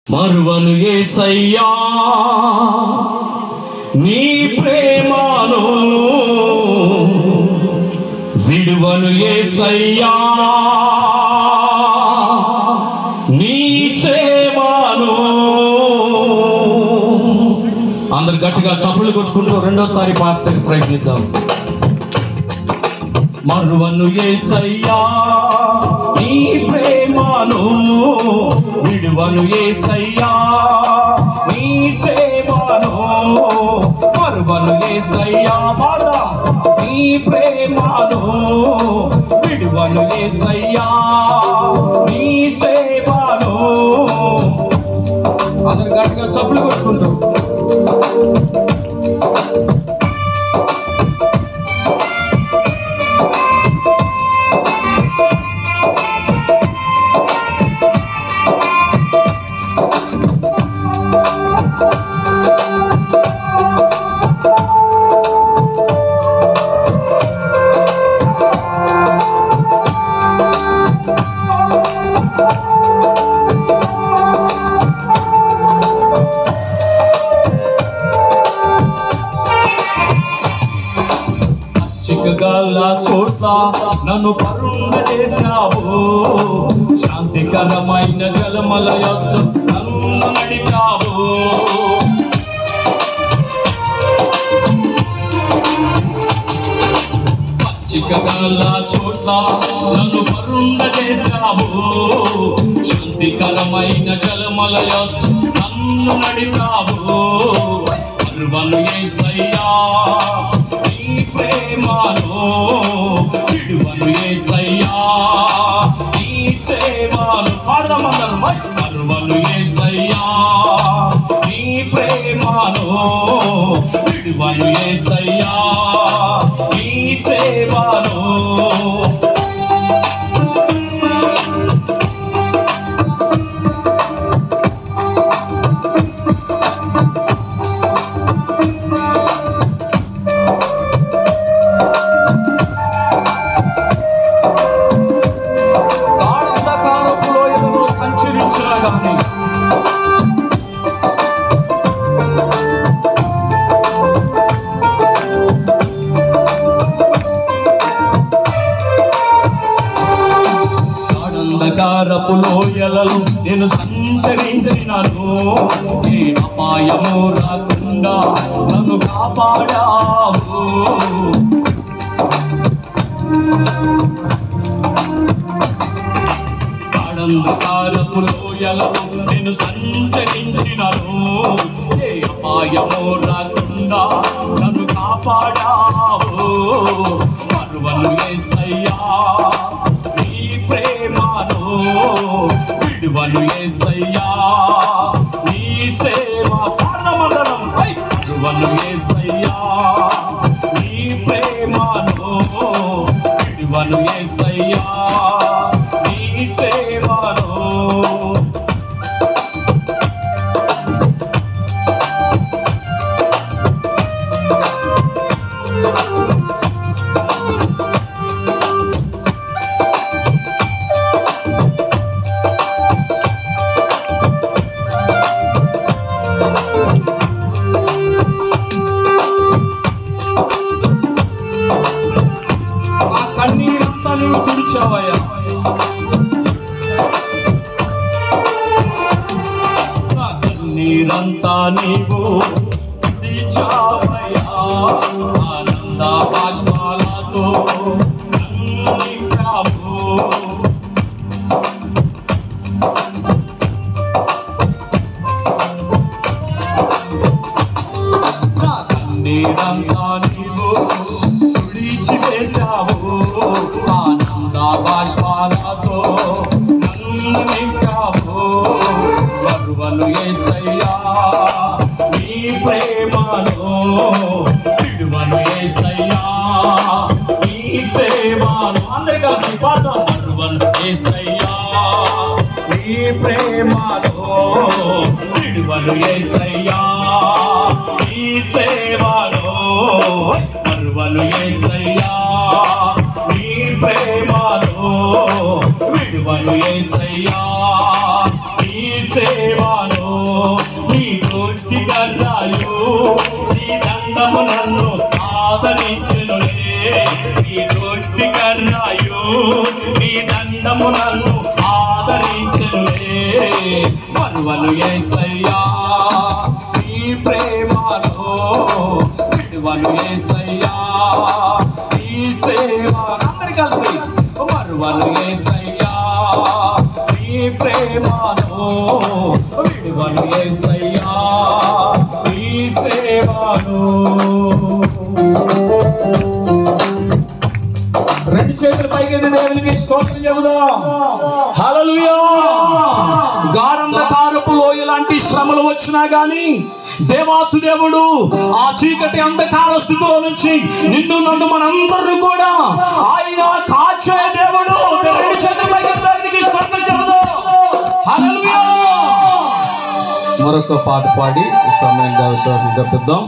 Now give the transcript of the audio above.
మరువను యేసయ్యా నీ ప్రేమను, విడువను యేసయ్యా నీ సేవను. అందరు గట్టిగా చప్పులు కొట్టుకుంటూ రెండోసారి పాటకు ప్రయత్నిద్దాం. మరువను యేసయ్యా నీ ప్రేమను, విడువను యేసయ్యా నీ సేవను. మరువను యేసయ్యా పాడదాం. నీ ప్రేమను, విడువను యేసయ్యా నీ సేవను. అందరు గట్టిగా చప్పులు కొట్టుకుంటూ గల చోట్ల నన్ను పరుంగజేశావు, శాంతికరమైన జలమల యొద్ద నన్ను నడిపావు. పచ్చిక గల చోట్ల నన్ను పరుంగజేశావు, శాంతికరమైన జలమల యొద్ద నన్ను నడిపావు. మరువను యేసయ్యా ప్రేమను, విడువను యేసయ్యా నీ సేవను. పాడదామందరం. మరువను యేసయ్యా నీ ప్రేమను, విడువను యేసయ్యా నీ సేవను. అంధకారపు లోయలలో నేను సంచరించినను, ఏ అపాయము రాకుండా నన్ను కాపాడావు. అంధకారపు లోయలలో నేను సంచరించినను, ఏ అపాయము రాకుండా నన్ను కాపాడావు. మరువను యేసయ్యా ప్రేమను, విడువను యేసయ్యా నీ సేవ. పాడమందరం. మరువను యేసయ్యా నీ ప్రేమను, విడువను యేసయ్యా నీ సేవను. కన్నీరంతా నీవు తుడిచావయ్యా, కన్నీరంతా నీవు తుడిచావయ్యా. ఆనంద బాష్పాలతో నన్ను నింపావు. కన్నీరంతా నీవు తుడిచివేశావు, ఆనంద బాష్పాలతో నన్ను నింపావు. మరువను యేసయ్యా నీ ప్రేమను, విడువను యేసయ్యా నీ సేవను. అందరి కలిసి పాడదాం. మరువను యేసయ్యా నీ ప్రేమను, విడువను యేసయ్యా నీ సేవను. మరువను యేసయ్యా నీ ప్రేమను, విడువను యేసయ్యా నీ సేవను. నీ దోటి కర్రాయు నీ దండము నన్ను ఆదరించెనులే నీ దోటి కర్రాయు నీ దండము నన్ను ఆదరించెనులే మరువను యేసయ్యా నీ ప్రేమను విడువను యేసయ్యా నీ సేవ అందరి కలిసి మరువను యేసయ్యా నీ ప్రేమను విడువను యేసయ్యా నీ సేవను రెండు చేతుల పైకి దేవునికి స్తోత్రం చెబుదాం హల్లెలూయా గాఢంధకారపు లోయలాంటి శ్రమలు వచ్చినా గాని దేవాతు దేవుడు ఆ చీకటి అంధకార స్థితిలో నుంచి నిన్ను నన్ను మనందరిని కూడా ఆయన కాచే దేవుడు రెండు చేతుల పైకి దేవునికి స్తోత్రం చెబుదాం హల్లెలూయా మరొక పాట పాడి ఈ సమయం దైవ సేవకులకు అప్పగిద్దాం